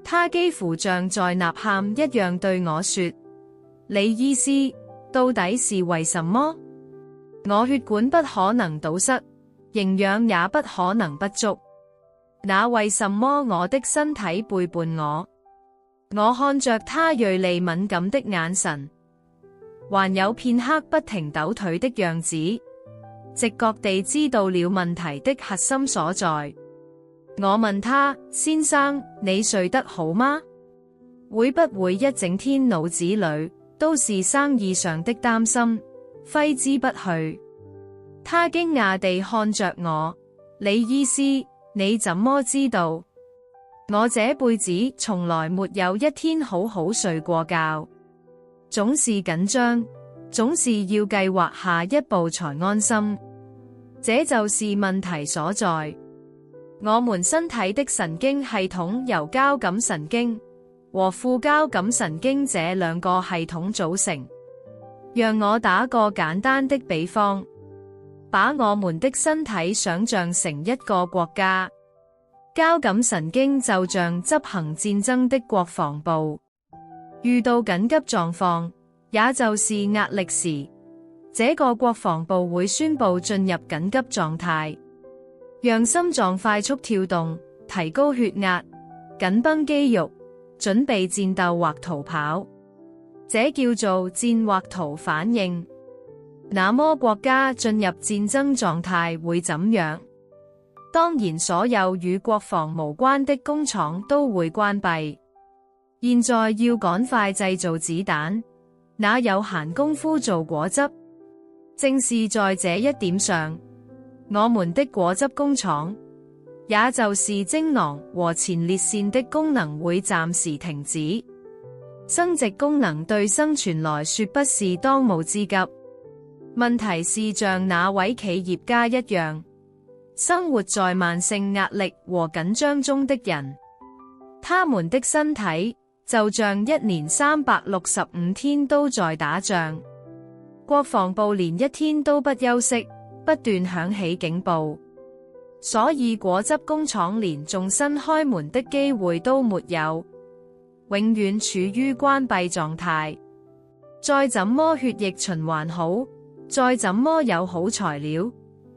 他幾乎像在吶喊一樣對我說：李醫師，到底是為什麼？我血管不可能堵塞，營養也不可能不足，那為什麼我的身體背叛我？我看着他銳利敏感的眼神，還有片刻不停抖腿的樣子，直覺地知道了問題的核心所在。我問他：先生，你睡得好嗎？會不會一整天腦子裏都是生意上的擔心，揮之不去？他驚訝地看着我：李醫師，你怎麼知道？我這輩子從來沒有一天好好睡過覺，總是緊張，總是要計劃下一步才安心。這就是問題所在。我們身體的神經系統由交感神經和副交感神經這兩個系統組成。讓我打個簡單的比方，把我們的身體想象成一個國家，交感神經就像執行戰爭的國防部，遇到緊急狀況，也就是壓力時，這個國防部會宣布進入緊急狀態，讓心臟快速跳動，提高血壓，緊繃肌肉，準備戰鬥或逃跑。這叫做戰或逃反應。那麼國家進入戰爭狀態會怎樣？當然，所有與國防無關的工廠都會關閉。現在要趕快製造子彈，哪有閒工夫做果汁？正是在這一點上，我們的果汁工廠，也就是精囊和前列腺的功能會暫時停止。生殖功能對生存來說不是當務之急。問題是像那位企業家一樣，生活在慢性壓力和緊張中的人，他們的身體就像一年365天都在打仗，國防部連一天都不休息，不斷響起警報，所以果汁工廠連重新開門的機會都沒有，永遠處於關閉狀態。再怎麼血液循環好，再怎麼有好材料，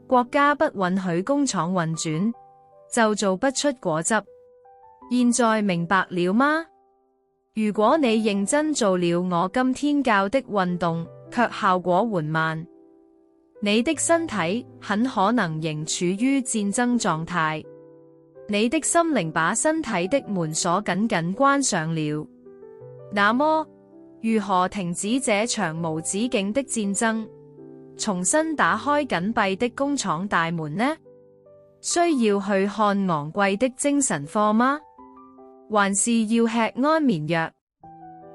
國家不允許工廠運轉，就做不出果汁。現在明白了嗎？如果你認真做了我今天教的運動，卻效果緩慢，你的身體很可能仍處於戰爭狀態。你的心靈把身體的門鎖緊緊關上了。那麼，如何停止這場無止境的戰爭，重新打開緊閉的工廠大門呢？需要去看昂貴的精神科嗎？還是要吃安眠藥？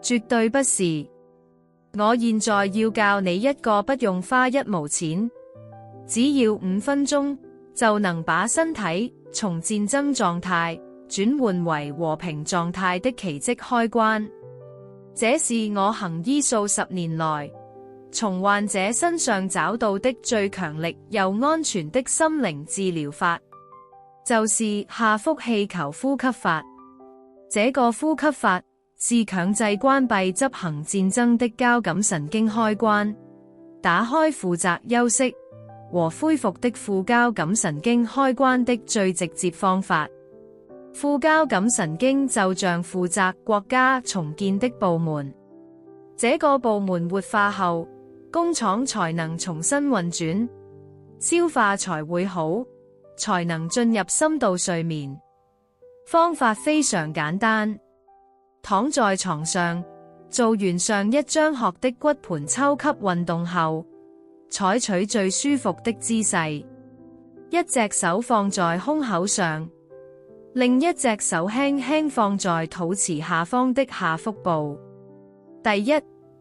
絕對不是。我現在要教你一個不用花1毛錢，只要5分鐘就能把身體從戰爭狀態轉換為和平狀態的奇蹟開關。這是我行醫數10年來從患者身上找到的最強力又安全的心靈治療法，就是下腹氣球呼吸法。這個呼吸法是強制關閉執行戰爭的交感神經開關，打開負責休息和恢復的副交感神經開關的最直接方法。副交感神經就像負責國家重建的部門，這個部門活化後，工廠才能重新運轉，消化才會好，才能進入深度睡眠。方法非常簡單，躺在床上，做完上一章學的骨盆抽吸運動後，採取最舒服的姿勢，一隻手放在胸口上，另一隻手輕輕放在肚臍下方的下腹部。第一，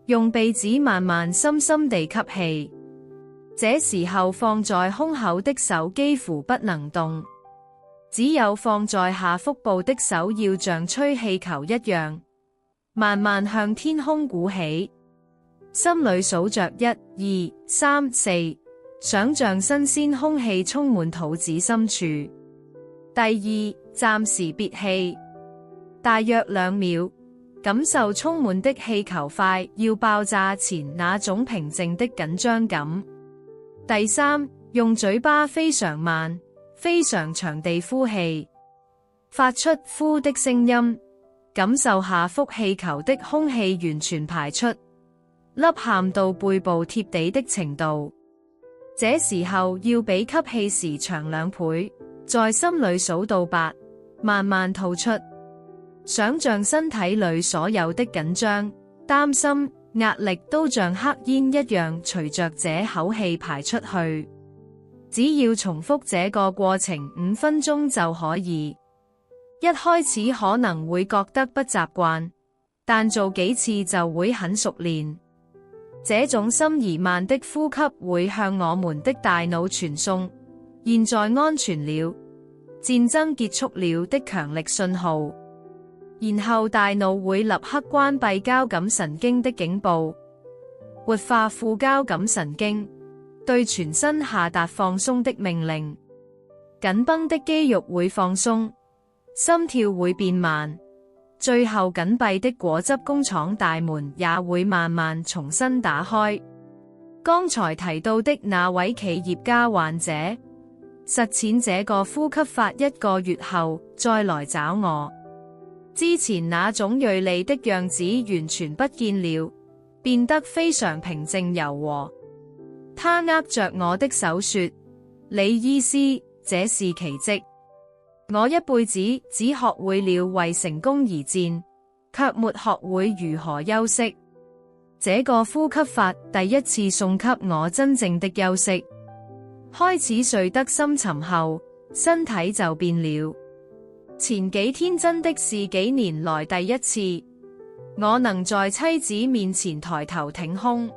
用鼻子慢慢深深地吸氣，這時候放在胸口的手幾乎不能動，只有放在下腹部的手要像吹氣球一樣，慢慢向天空鼓起，心裏數着1、2、3、4，想象新鮮空氣充滿肚子深處。第二，暫時憋氣，大約2秒，感受充滿的氣球快要爆炸前那種平靜的緊張感。第三，用嘴巴非常慢、非常長地呼氣，發出呼的聲音，感受下腹氣球的空氣完全排出，凹陷到背部貼地的程度。這時候要比吸氣時長2倍，在心裏數到8，慢慢吐出。想象身體裏所有的緊張、擔心、壓力都像黑煙一樣隨着這口氣排出去。只要重複這個過程5分鐘就可以。一開始可能會覺得不習慣，但做幾次就會很熟練。這種深而慢的呼吸會向我們的大腦傳送現在安全了、戰爭結束了的強力信號，然後大腦會立刻關閉交感神經的警報，活化副交感神經，對全身下達放鬆的命令。緊繃的肌肉會放鬆，心跳會變慢，最後緊閉的果汁工廠大門也會慢慢重新打開。剛才提到的那位企業家患者，實踐這個呼吸法1個月後再來找我，之前那種銳利的樣子完全不見了，變得非常平靜柔和。他握着我的手說：李醫師，這是奇蹟。我一輩子只學會了為成功而戰，卻沒學會如何休息。這個呼吸法第一次送給我真正的休息。開始睡得深沉後，身體就變了。前幾天真的是幾年來第一次，我能在妻子面前抬頭挺胸。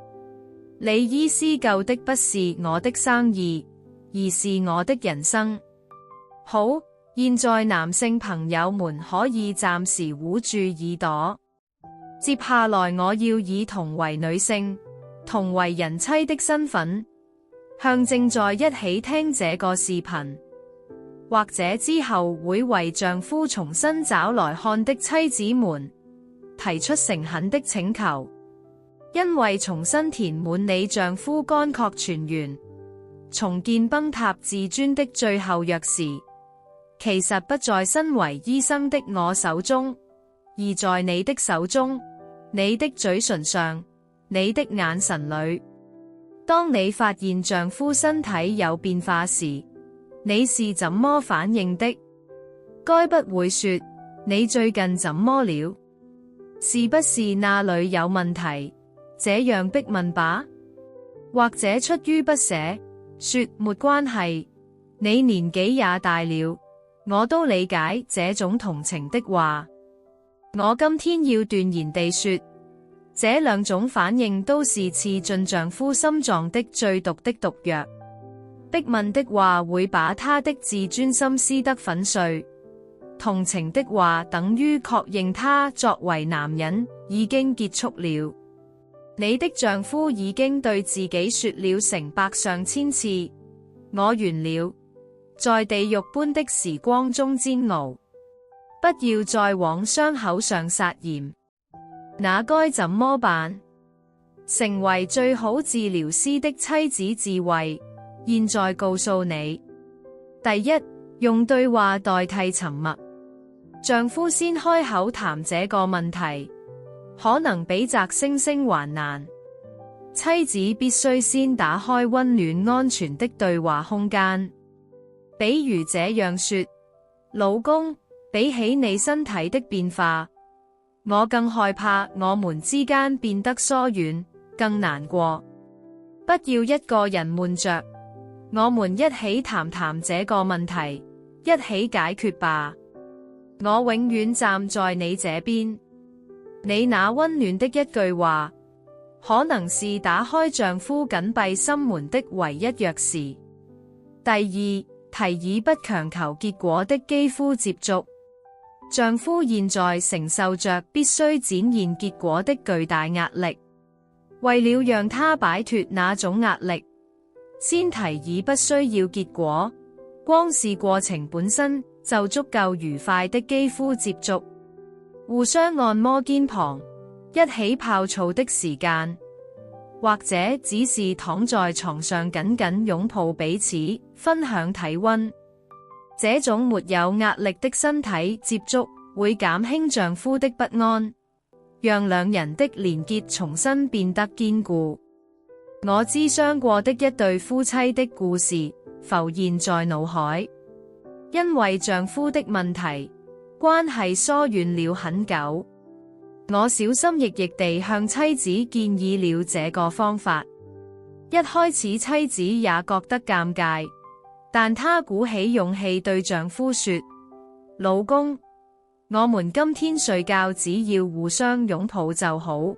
李醫師救的不是我的生意，而是我的人生。好。現在男性朋友們可以暫時捂住耳朵。接下來我要以同為女性、同為人妻的身份，向正在一起聽這個視頻，或者之後會為丈夫重新找來看的妻子們，提出誠懇的請求。因為重新填滿你丈夫乾涸泉源、重建崩塌自尊的最後鑰匙，其實不在身為醫生的我手中，而在你的手中，你的嘴唇上，你的眼神裏。當你發現丈夫身體有變化時，你是怎麼反應的？該不會說你最近怎麼了？是不是那裏有問題？這樣逼問吧？或者出於不捨，說沒關係，你年紀也大了。我都理解這種同情的話。我今天要斷言地說，這兩種反應都是刺進丈夫心臟的最毒的毒藥。逼問的話會把他的自尊心撕得粉碎，同情的話等於確認他作為男人已經結束了。你的丈夫已經對自己說了成百上千次，我完了。在地獄般的時光中煎熬，不要再往傷口上撒鹽。那該怎麼辦？成為最好治療師的妻子智慧，現在告訴你：第一，用對話代替沉默。丈夫先開口談這個問題，可能比摘星星還難。妻子必須先打開溫暖安全的對話空間。比如這樣說：老公，比起你身體的變化，我更害怕我們之間變得疏遠，更難過。不要一個人悶着，我們一起談談這個問題，一起解決吧。我永遠站在你這邊。你那溫暖的一句話，可能是打開丈夫緊閉心門的唯一鑰匙。第二，提議不強求結果的肌膚接觸。丈夫現在承受着必須展現結果的巨大壓力，為了讓他擺脫那種壓力，先提議不需要結果，光是過程本身就足夠愉快的肌膚接觸，互相按摩肩膀，一起泡澡的時間，或者只是躺在床上緊緊擁抱彼此，分享體溫。這種沒有壓力的身體接觸會減輕丈夫的不安，讓兩人的連結重新變得堅固。我諮商過的一對夫妻的故事浮現在腦海，因為丈夫的問題，關係疏遠了很久。我小心翼翼地向妻子建議了這個方法。一開始妻子也覺得尷尬，但她鼓起勇氣對丈夫說：老公，我們今天睡覺只要互相擁抱就好。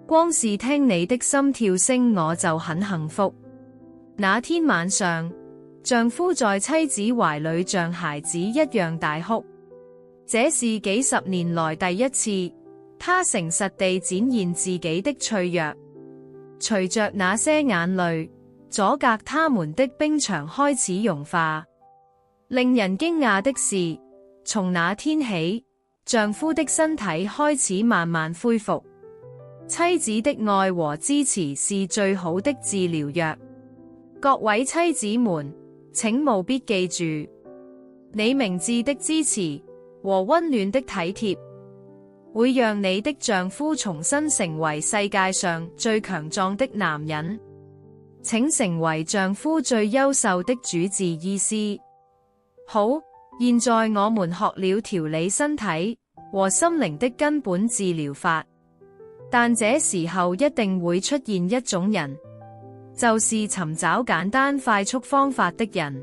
光是聽你的心跳聲我就很幸福。那天晚上，丈夫在妻子懷裏像孩子一樣大哭，這是幾十年來第一次，他誠實地展現自己的脆弱。隨着那些眼淚，阻隔他們的冰牆開始融化。令人驚訝的是，從那天起，丈夫的身體開始慢慢恢復。妻子的愛和支持是最好的治療藥。各位妻子們，請務必記住，你明智的支持和溫暖的體貼，會讓你的丈夫重新成為世界上最強壯的男人。請成為丈夫最優秀的主治醫師。好，現在我們學了調理身體和心靈的根本治療法。但這時候一定會出現一種人，就是尋找簡單快速方法的人，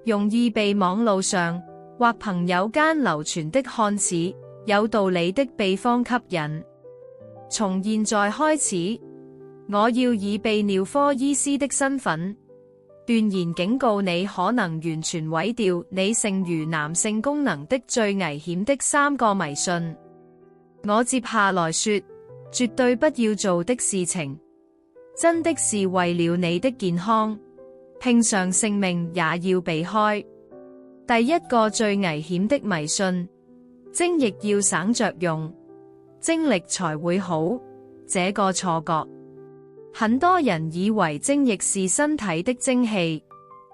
容易被網路上或朋友間流傳的看似有道理的秘方吸引。從現在開始，我要以泌尿科醫師的身份，斷言警告你可能完全毀掉你剩餘男性功能的最危險的3個迷信。我接下來說，絕對不要做的事情，真的是為了你的健康，平常性命也要避開。第一個最危險的迷信，精液要省着用，精力才會好，這個錯覺。很多人以為精液是身體的精氣，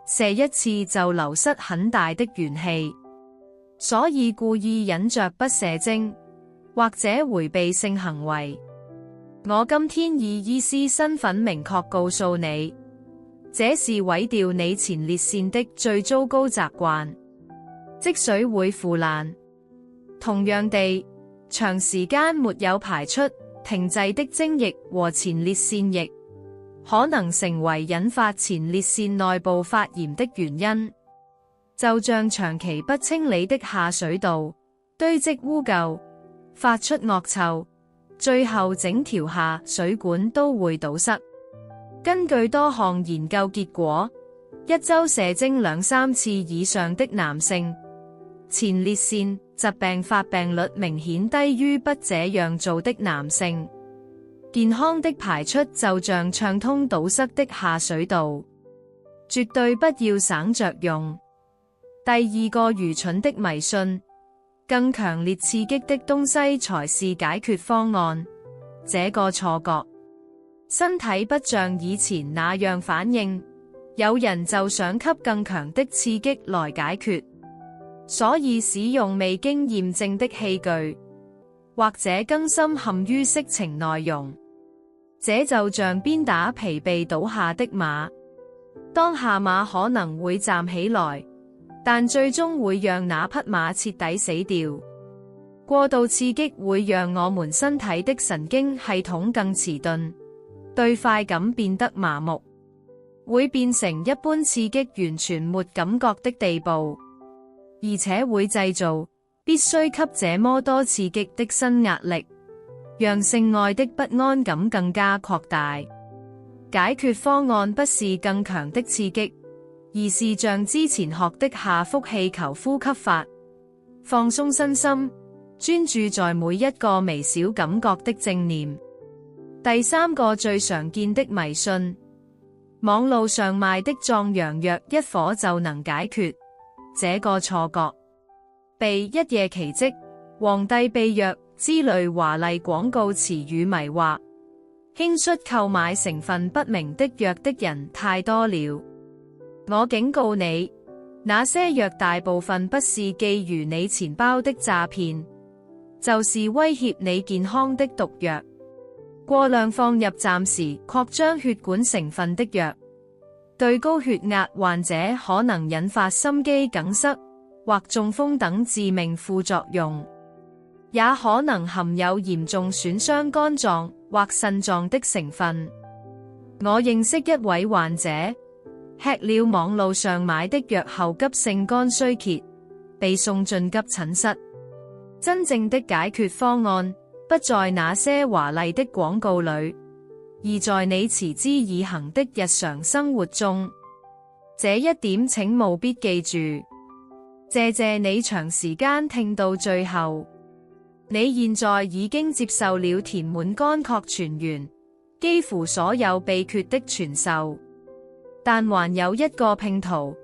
射一次就流失很大的元氣，所以故意忍着不射精，或者迴避性行為。我今天以醫師身份明確告訴你，這是毀掉你前列腺的最糟糕習慣。積水會腐爛，同樣地，長時間沒有排出停滯的精液和前列腺液，可能成為引發前列腺內部發炎的原因。就像長期不清理的下水道，堆積污垢，發出惡臭，最後整條下水管都會堵塞。根據多項研究結果，一周射精2-3次以上的男性，前列腺疾病發病率明顯低於不這樣做的男性。健康的排出就像暢通堵塞的下水道，絕對不要省着用。第二個愚蠢的迷信，更強烈刺激的東西才是解決方案，這個錯覺。身體不像以前那樣反應，有人就想給更強的刺激來解決，所以使用未經驗證的器具，或者更深陷於色情內容。這就像鞭打疲憊倒下的馬，當下馬可能會站起來，但最終會讓那匹馬徹底死掉。過度刺激會讓我們身體的神經系統更遲鈍，對快感變得麻木，會變成一般刺激完全沒感覺的地步，而且會製造必須給這麼多刺激的新壓力，讓性愛的不安感更加擴大。解決方案不是更強的刺激，而是像之前學的下腹氣球呼吸法，放鬆身心，專注在每一個微小感覺的正念。第三個最常見的迷信，網路上賣的壯陽藥一顆就能解決，這個錯覺。被一夜奇蹟、皇帝秘藥之類華麗廣告詞語迷惑，輕率購買成分不明的藥的人太多了。我警告你，那些藥大部分不是覬覦你錢包的詐騙，就是威脅你健康的毒藥。過量放入暫時擴張血管成分的藥，對高血壓患者可能引發心肌梗塞或中風等致命副作用，也可能含有嚴重損傷肝臟或腎臟的成分。我認識一位患者，吃了網路上買的藥後急性肝衰竭，被送進急診室。真正的解決方案不在那些華麗的廣告裏，而在你持之以恆的日常生活中。這一點請務必記住。謝謝你長時間聽到最後。你現在已經接受了填滿肝確全員幾乎所有秘訣的傳授，但還有一個拼圖，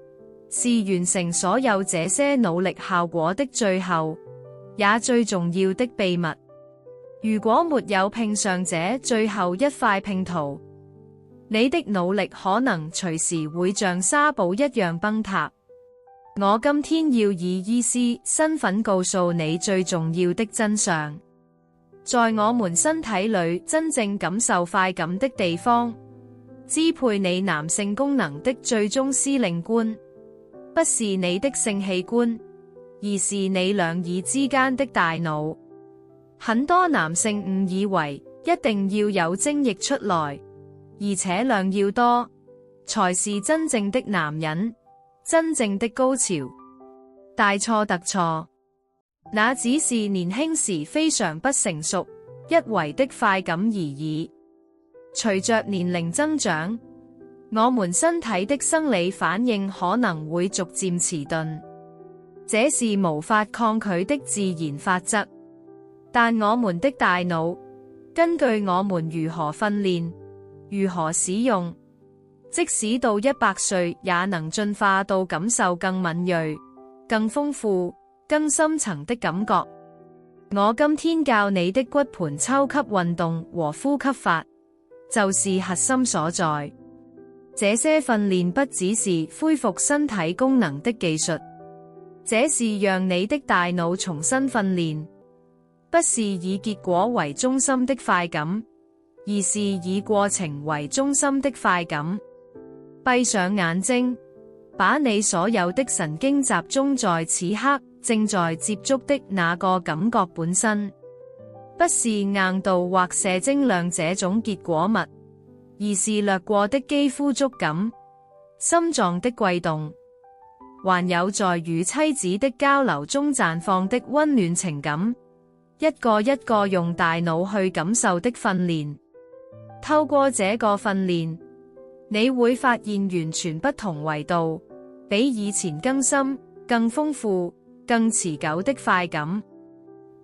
是完成所有這些努力效果的最後也最重要的秘密。如果沒有拼上這最後一塊拼圖，你的努力可能隨時會像紗布一樣崩塌。我今天要以醫師身份告訴你最重要的真相。在我們身體裏真正感受快感的地方，支配你男性功能的最終司令官，不是你的性器官，而是你兩耳之間的大腦。很多男性誤以為一定要有精液出來，而且量要多，才是真正的男人，真正的高潮。大錯特錯，那只是年輕時非常不成熟一時的快感而已。隨着年齡增長，我們身體的生理反應可能會逐漸遲鈍，這是無法抗拒的自然法則。但我們的大腦，根據我們如何訓練、如何使用，即使到100歲也能進化到感受更敏銳、更豐富、更深層的感覺。我今天教你的骨盆抽吸運動和呼吸法，就是核心所在。這些訓練不只是恢復身體功能的技術，這是讓你的大腦重新訓練。不是以結果為中心的快感，而是以過程為中心的快感。閉上眼睛，把你所有的神經集中在此刻正在接觸的那個感覺本身，不是硬度或射精量這種結果物，而是掠過的肌膚觸感、心臟的悸動，還有在與妻子的交流中綻放的溫暖情感。一個一個用大腦去感受的訓練，透過這個訓練，你會發現完全不同維度，比以前更深、更豐富、更持久的快感。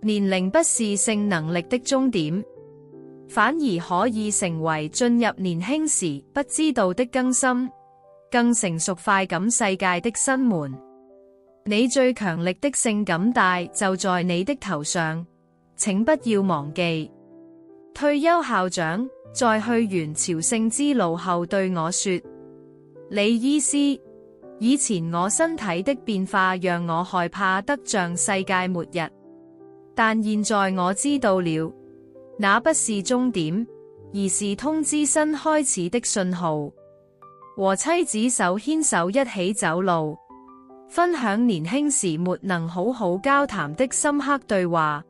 年齡不是性能力的終點，反而可以成為進入年輕時不知道的更深、更成熟快感世界的新門。你最強力的性感帶就在你的頭上。請不要忘記，退休校長在去完朝聖之路後對我說：李醫師，以前我身體的變化讓我害怕得像世界末日，但現在我知道了，那不是終點，而是通知新開始的信號。和妻子手牽手一起走路，分享年輕時沒能好好交談的深刻對話。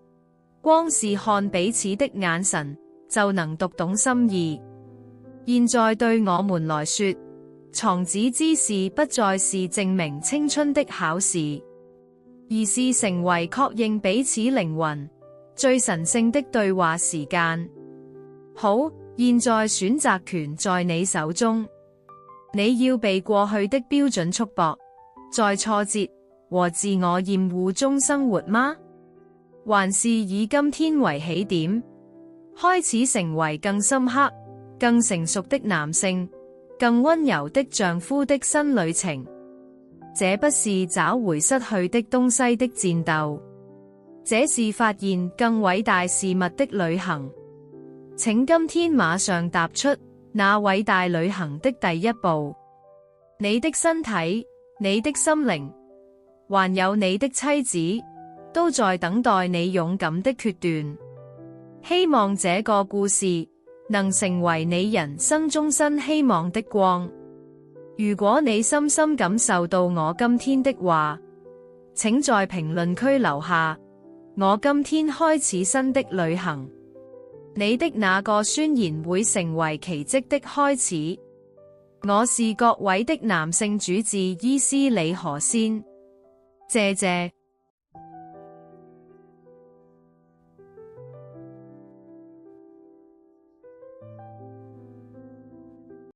光是看彼此的眼神，就能讀懂心意。現在對我們來說，床笫之事不再是證明青春的考試，而是成為確認彼此靈魂最神聖的對話時間。好，現在選擇權在你手中。你要被過去的標準束縛，在挫折和自我厭惡中生活嗎？還是以今天為起點，開始成為更深刻、更成熟的男性、更溫柔的丈夫的新旅程？這不是找回失去的東西的戰鬥，這是發現更偉大事物的旅行。請今天馬上踏出那偉大旅行的第一步。你的身體、你的心靈，還有你的妻子，都在等待你勇敢的決斷。希望這個故事能成為你人生終身希望的光。如果你深深感受到我今天的話，請在評論區留下，我今天開始新的旅行。你的那個宣言會成為奇蹟的開始。我是各位的男性主治醫師李何仙，謝謝。